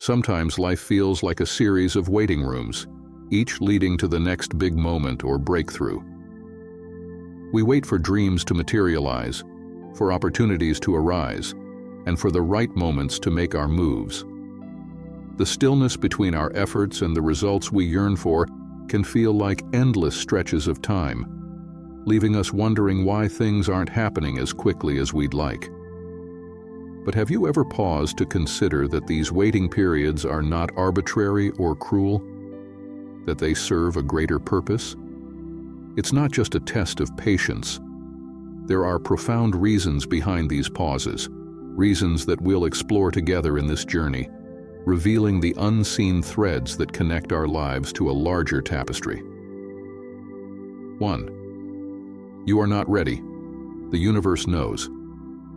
Sometimes life feels like a series of waiting rooms, each leading to the next big moment or breakthrough. We wait for dreams to materialize, for opportunities to arise, and for the right moments to make our moves. The stillness between our efforts and the results we yearn for can feel like endless stretches of time, leaving us wondering why things aren't happening as quickly as we'd like. But have you ever paused to consider that these waiting periods are not arbitrary or cruel? That they serve a greater purpose? It's not just a test of patience. There are profound reasons behind these pauses, reasons that we'll explore together in this journey, revealing the unseen threads that connect our lives to a larger tapestry. 1. You are not ready. The universe knows.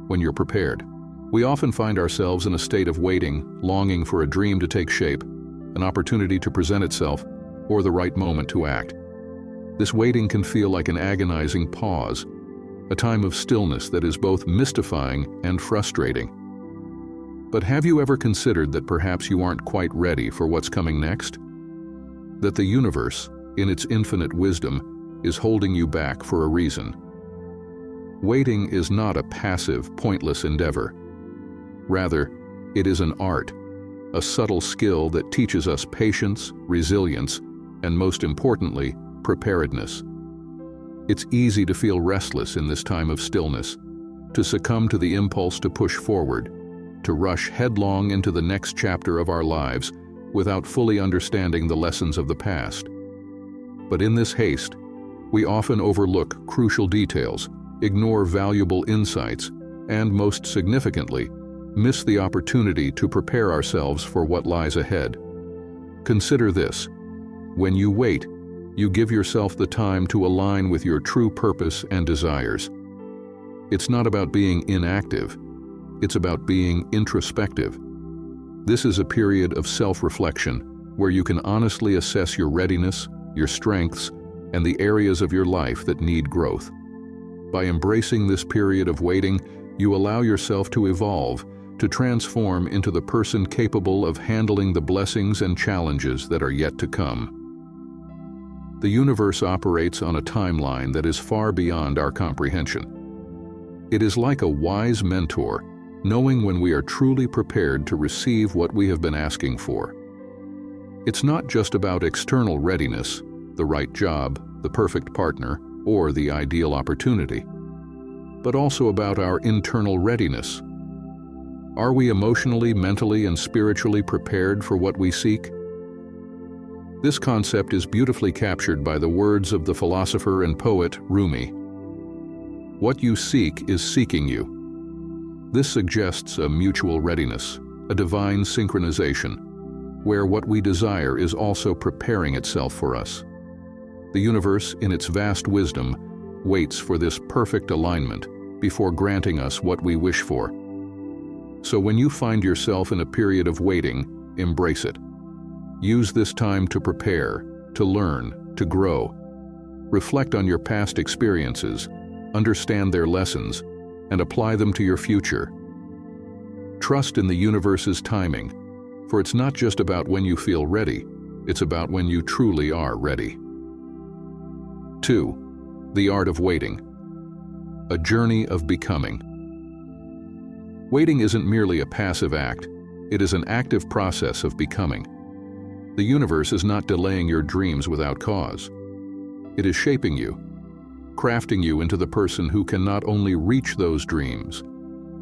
When you're prepared. We often find ourselves in a state of waiting, longing for a dream to take shape, an opportunity to present itself, or the right moment to act. This waiting can feel like an agonizing pause, a time of stillness that is both mystifying and frustrating. But have you ever considered that perhaps you aren't quite ready for what's coming next? That the universe, in its infinite wisdom, is holding you back for a reason. Waiting is not a passive, pointless endeavor. Rather, it is an art, a subtle skill that teaches us patience, resilience, and most importantly, preparedness. It's easy to feel restless in this time of stillness, to succumb to the impulse to push forward, to rush headlong into the next chapter of our lives without fully understanding the lessons of the past. But in this haste, we often overlook crucial details, ignore valuable insights, and most significantly, miss the opportunity to prepare ourselves for what lies ahead. Consider this. When you wait, you give yourself the time to align with your true purpose and desires. It's not about being inactive. It's about being introspective. This is a period of self-reflection where you can honestly assess your readiness, your strengths, and the areas of your life that need growth. By embracing this period of waiting, you allow yourself to evolve, to transform into the person capable of handling the blessings and challenges that are yet to come. The universe operates on a timeline that is far beyond our comprehension. It is like a wise mentor, knowing when we are truly prepared to receive what we have been asking for. It's not just about external readiness, the right job, the perfect partner, or the ideal opportunity, but also about our internal readiness. Are we emotionally, mentally, and spiritually prepared for what we seek? This concept is beautifully captured by the words of the philosopher and poet Rumi. What you seek is seeking you. This suggests a mutual readiness, a divine synchronization, where what we desire is also preparing itself for us. The universe, in its vast wisdom, waits for this perfect alignment before granting us what we wish for. So when you find yourself in a period of waiting, embrace it. Use this time to prepare, to learn, to grow. Reflect on your past experiences, understand their lessons, and apply them to your future. Trust in the universe's timing, for it's not just about when you feel ready, it's about when you truly are ready. 2. The art of waiting. A journey of becoming. Waiting isn't merely a passive act, it is an active process of becoming. The universe is not delaying your dreams without cause. It is shaping you, crafting you into the person who can not only reach those dreams,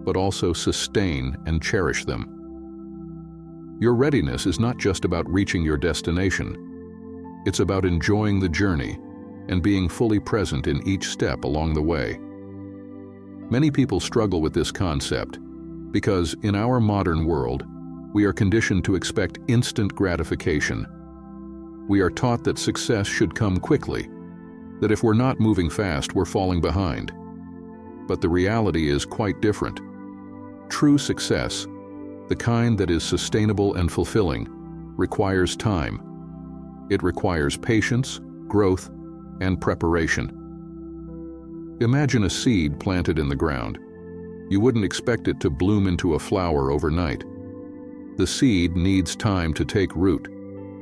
but also sustain and cherish them. Your readiness is not just about reaching your destination. It's about enjoying the journey and being fully present in each step along the way. Many people struggle with this concept because in our modern world, we are conditioned to expect instant gratification. We are taught that success should come quickly, that if we're not moving fast, we're falling behind. But the reality is quite different. True success, the kind that is sustainable and fulfilling, requires time. It requires patience, growth, and preparation. Imagine a seed planted in the ground. You wouldn't expect it to bloom into a flower overnight. The seed needs time to take root,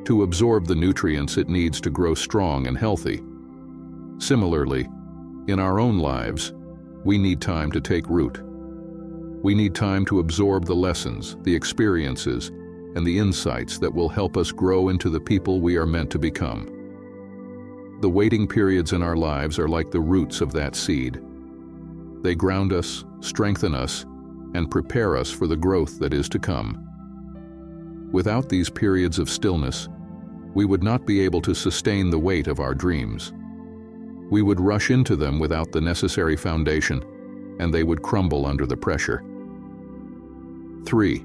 to absorb the nutrients it needs to grow strong and healthy. Similarly, in our own lives, we need time to take root. We need time to absorb the lessons, the experiences, and the insights that will help us grow into the people we are meant to become. The waiting periods in our lives are like the roots of that seed. They ground us, strengthen us, and prepare us for the growth that is to come. Without these periods of stillness, we would not be able to sustain the weight of our dreams. We would rush into them without the necessary foundation, and they would crumble under the pressure. 3.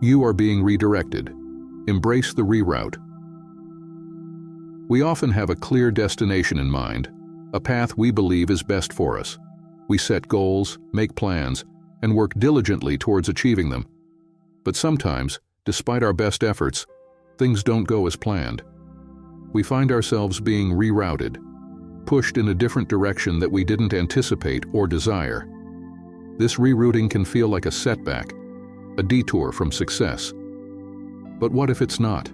You are being redirected. Embrace the reroute. We often have a clear destination in mind, a path we believe is best for us. We set goals, make plans, and work diligently towards achieving them. But sometimes, despite our best efforts, things don't go as planned. We find ourselves being rerouted, pushed in a different direction that we didn't anticipate or desire. This rerouting can feel like a setback, a detour from success. But what if it's not?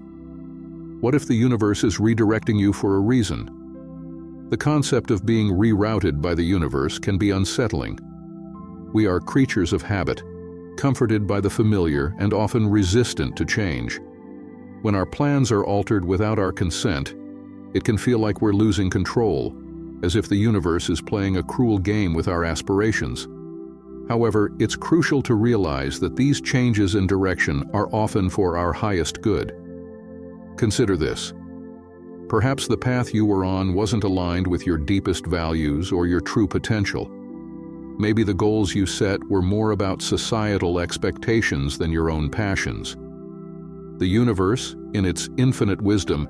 What if the universe is redirecting you for a reason? The concept of being rerouted by the universe can be unsettling. We are creatures of habit, comforted by the familiar and often resistant to change. When our plans are altered without our consent, it can feel like we're losing control, as if the universe is playing a cruel game with our aspirations. However, it's crucial to realize that these changes in direction are often for our highest good. Consider this. Perhaps the path you were on wasn't aligned with your deepest values or your true potential. Maybe the goals you set were more about societal expectations than your own passions. The universe, in its infinite wisdom,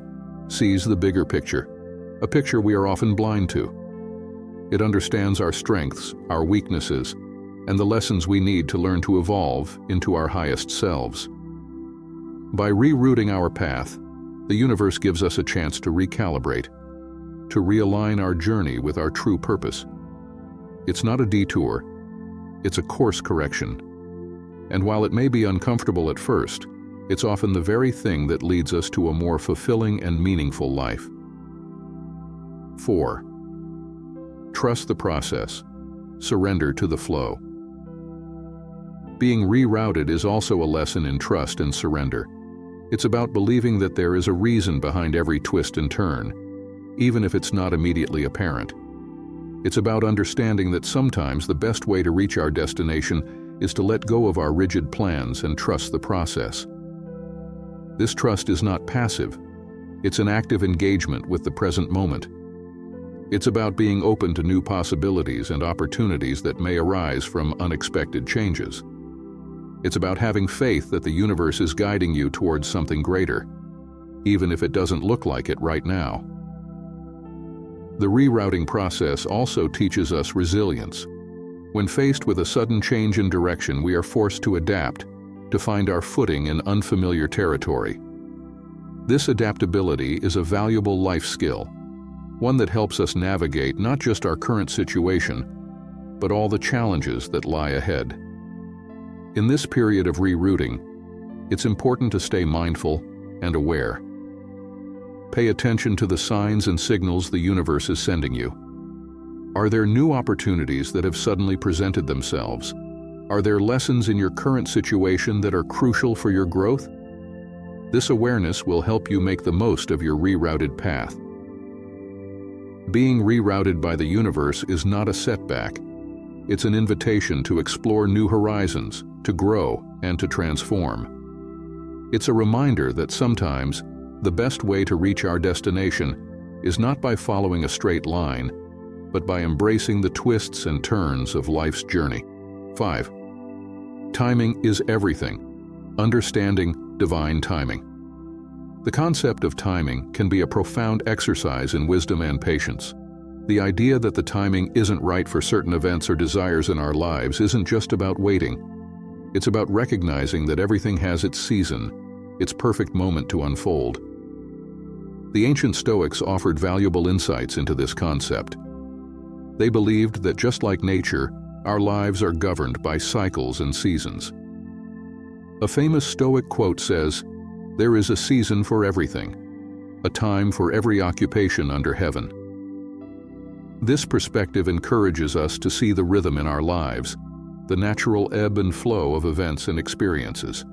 sees the bigger picture, a picture we are often blind to. It understands our strengths, our weaknesses, and the lessons we need to learn to evolve into our highest selves. By rerouting our path, the universe gives us a chance to recalibrate, to realign our journey with our true purpose. It's not a detour, it's a course correction. And while it may be uncomfortable at first, it's often the very thing that leads us to a more fulfilling and meaningful life. 4. Trust the process. Surrender to the flow. Being rerouted is also a lesson in trust and surrender. It's about believing that there is a reason behind every twist and turn, even if it's not immediately apparent. It's about understanding that sometimes the best way to reach our destination is to let go of our rigid plans and trust the process. This trust is not passive. It's an active engagement with the present moment. It's about being open to new possibilities and opportunities that may arise from unexpected changes. It's about having faith that the universe is guiding you towards something greater, even if it doesn't look like it right now. The rerouting process also teaches us resilience. When faced with a sudden change in direction, we are forced to adapt, to find our footing in unfamiliar territory. This adaptability is a valuable life skill, one that helps us navigate not just our current situation, but all the challenges that lie ahead. In this period of rerouting, it's important to stay mindful and aware. Pay attention to the signs and signals the universe is sending you. Are there new opportunities that have suddenly presented themselves? Are there lessons in your current situation that are crucial for your growth? This awareness will help you make the most of your rerouted path. Being rerouted by the universe is not a setback. It's an invitation to explore new horizons, to grow, and to transform. It's a reminder that sometimes the best way to reach our destination is not by following a straight line, but by embracing the twists and turns of life's journey. 5. Timing is everything. Understanding divine timing. The concept of timing can be a profound exercise in wisdom and patience. The idea that the timing isn't right for certain events or desires in our lives isn't just about waiting. It's about recognizing that everything has its season, its perfect moment to unfold. The ancient Stoics offered valuable insights into this concept. They believed that just like nature, our lives are governed by cycles and seasons. A famous Stoic quote says, "There is a season for everything, a time for every occupation under heaven." This perspective encourages us to see the rhythm in our lives, the natural ebb and flow of events and experiences.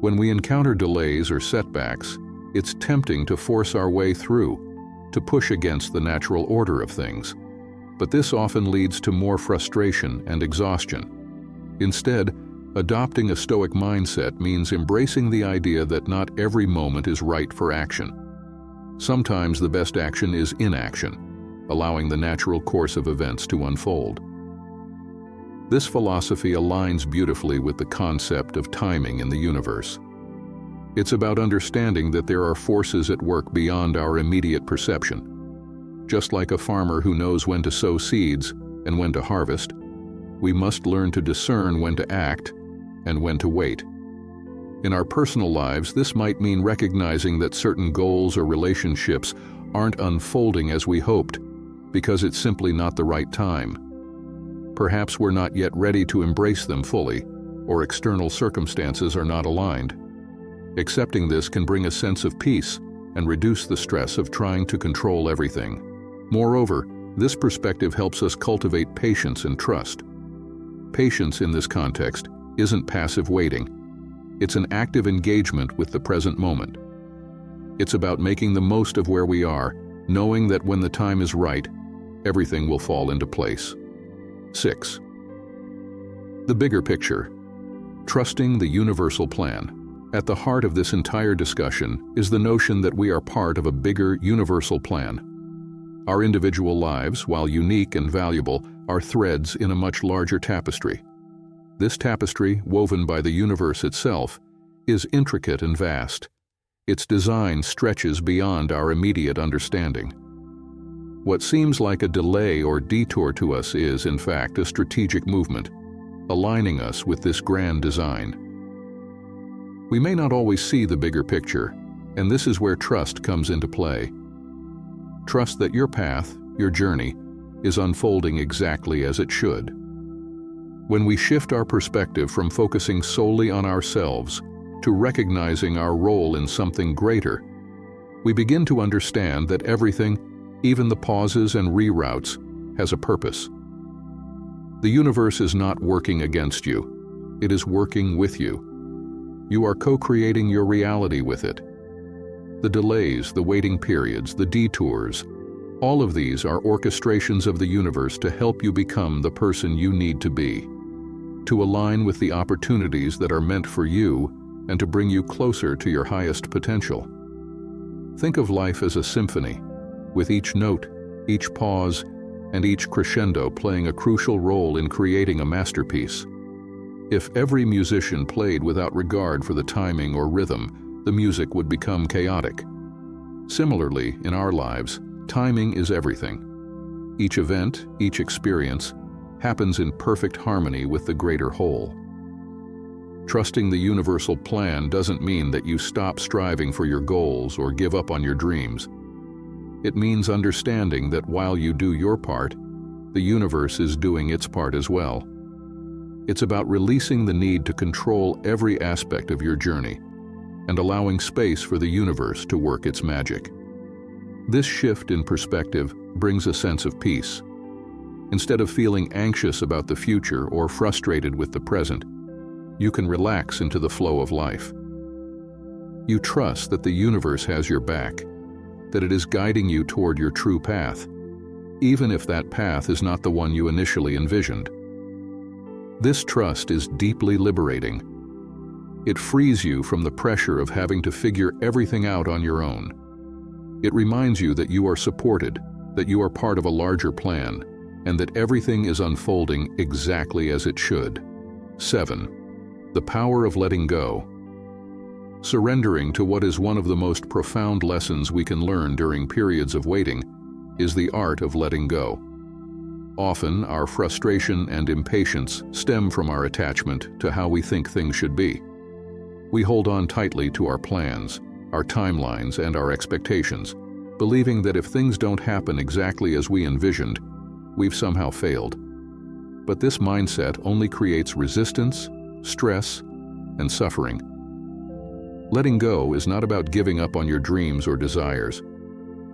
When we encounter delays or setbacks, it's tempting to force our way through, to push against the natural order of things. But this often leads to more frustration and exhaustion. Instead, adopting a Stoic mindset means embracing the idea that not every moment is right for action. Sometimes the best action is inaction, allowing the natural course of events to unfold. This philosophy aligns beautifully with the concept of timing in the universe. It's about understanding that there are forces at work beyond our immediate perception. Just like a farmer who knows when to sow seeds and when to harvest, we must learn to discern when to act and when to wait. In our personal lives, this might mean recognizing that certain goals or relationships aren't unfolding as we hoped because it's simply not the right time. Perhaps we're not yet ready to embrace them fully, or external circumstances are not aligned. Accepting this can bring a sense of peace and reduce the stress of trying to control everything. Moreover, this perspective helps us cultivate patience and trust. Patience in this context isn't passive waiting. It's an active engagement with the present moment. It's about making the most of where we are, knowing that when the time is right, everything will fall into place. 6. The bigger picture. Trusting the universal plan. At the heart of this entire discussion is the notion that we are part of a bigger universal plan. Our individual lives, while unique and valuable, are threads in a much larger tapestry. This tapestry, woven by the universe itself, is intricate and vast. Its design stretches beyond our immediate understanding. What seems like a delay or detour to us is, in fact, a strategic movement, aligning us with this grand design. We may not always see the bigger picture, and this is where trust comes into play. Trust that your path, your journey, is unfolding exactly as it should. When we shift our perspective from focusing solely on ourselves to recognizing our role in something greater, we begin to understand that everything, even the pauses and reroutes, has a purpose. The universe is not working against you. It is working with you. You are co-creating your reality with it. The delays, the waiting periods, the detours, all of these are orchestrations of the universe to help you become the person you need to be, to align with the opportunities that are meant for you and to bring you closer to your highest potential. Think of life as a symphony, with each note, each pause, and each crescendo playing a crucial role in creating a masterpiece. If every musician played without regard for the timing or rhythm, the music would become chaotic. Similarly, in our lives, timing is everything. Each event, each experience, happens in perfect harmony with the greater whole. Trusting the universal plan doesn't mean that you stop striving for your goals or give up on your dreams. It means understanding that while you do your part, the universe is doing its part as well. It's about releasing the need to control every aspect of your journey and allowing space for the universe to work its magic. This shift in perspective brings a sense of peace. Instead of feeling anxious about the future or frustrated with the present, you can relax into the flow of life. You trust that the universe has your back, that it is guiding you toward your true path, even if that path is not the one you initially envisioned. This trust is deeply liberating. It frees you from the pressure of having to figure everything out on your own. It reminds you that you are supported, that you are part of a larger plan, and that everything is unfolding exactly as it should. 7. The power of letting go. Surrendering to what is one of the most profound lessons we can learn during periods of waiting is the art of letting go. Often, our frustration and impatience stem from our attachment to how we think things should be. We hold on tightly to our plans, our timelines, and our expectations, believing that if things don't happen exactly as we envisioned, we've somehow failed. But this mindset only creates resistance, stress, and suffering. Letting go is not about giving up on your dreams or desires.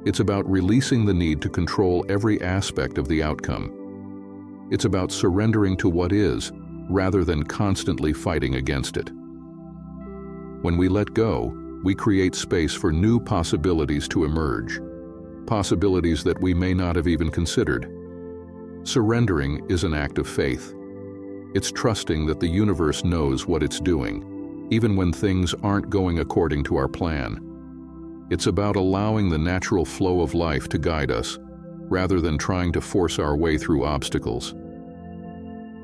It's about releasing the need to control every aspect of the outcome. It's about surrendering to what is, rather than constantly fighting against it. When we let go, we create space for new possibilities to emerge, possibilities that we may not have even considered. Surrendering is an act of faith. It's trusting that the universe knows what it's doing, even when things aren't going according to our plan. It's about allowing the natural flow of life to guide us, rather than trying to force our way through obstacles.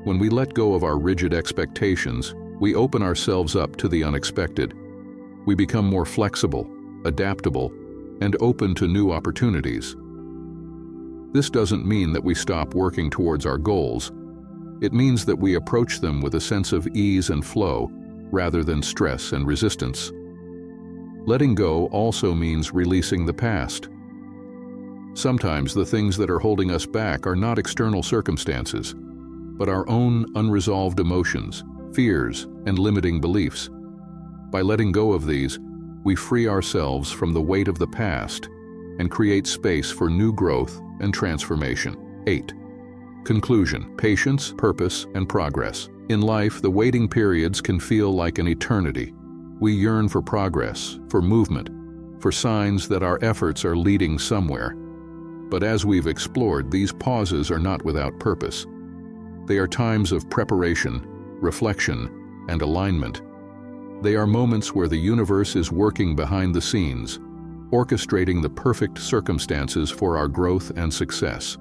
When we let go of our rigid expectations, we open ourselves up to the unexpected. We become more flexible, adaptable, and open to new opportunities. This doesn't mean that we stop working towards our goals. It means that we approach them with a sense of ease and flow, rather than stress and resistance. Letting go also means releasing the past. Sometimes the things that are holding us back are not external circumstances, but our own unresolved emotions, fears, and limiting beliefs. By letting go of these, we free ourselves from the weight of the past and create space for new growth and transformation. 8. Conclusion: patience, purpose, and progress. In life, the waiting periods can feel like an eternity. We yearn for progress, for movement, for signs that our efforts are leading somewhere. But as we've explored, these pauses are not without purpose. They are times of preparation, reflection, and alignment. They are moments where the universe is working behind the scenes, orchestrating the perfect circumstances for our growth and success.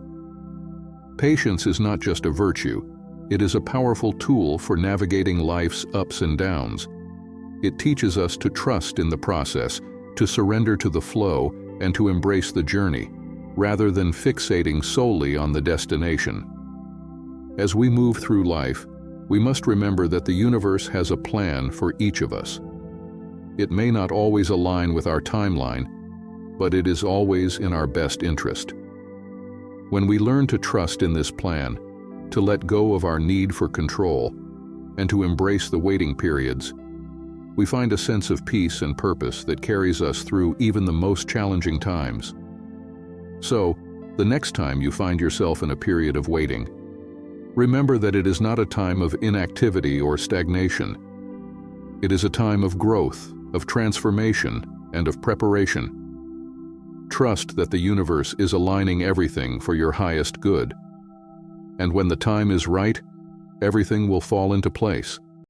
Patience is not just a virtue, it is a powerful tool for navigating life's ups and downs. It teaches us to trust in the process, to surrender to the flow, and to embrace the journey, rather than fixating solely on the destination. As we move through life, we must remember that the universe has a plan for each of us. It may not always align with our timeline, but it is always in our best interest. When we learn to trust in this plan, to let go of our need for control, and to embrace the waiting periods, we find a sense of peace and purpose that carries us through even the most challenging times. So, the next time you find yourself in a period of waiting, remember that it is not a time of inactivity or stagnation. It is a time of growth, of transformation, and of preparation. Trust that the universe is aligning everything for your highest good. And when the time is right, everything will fall into place.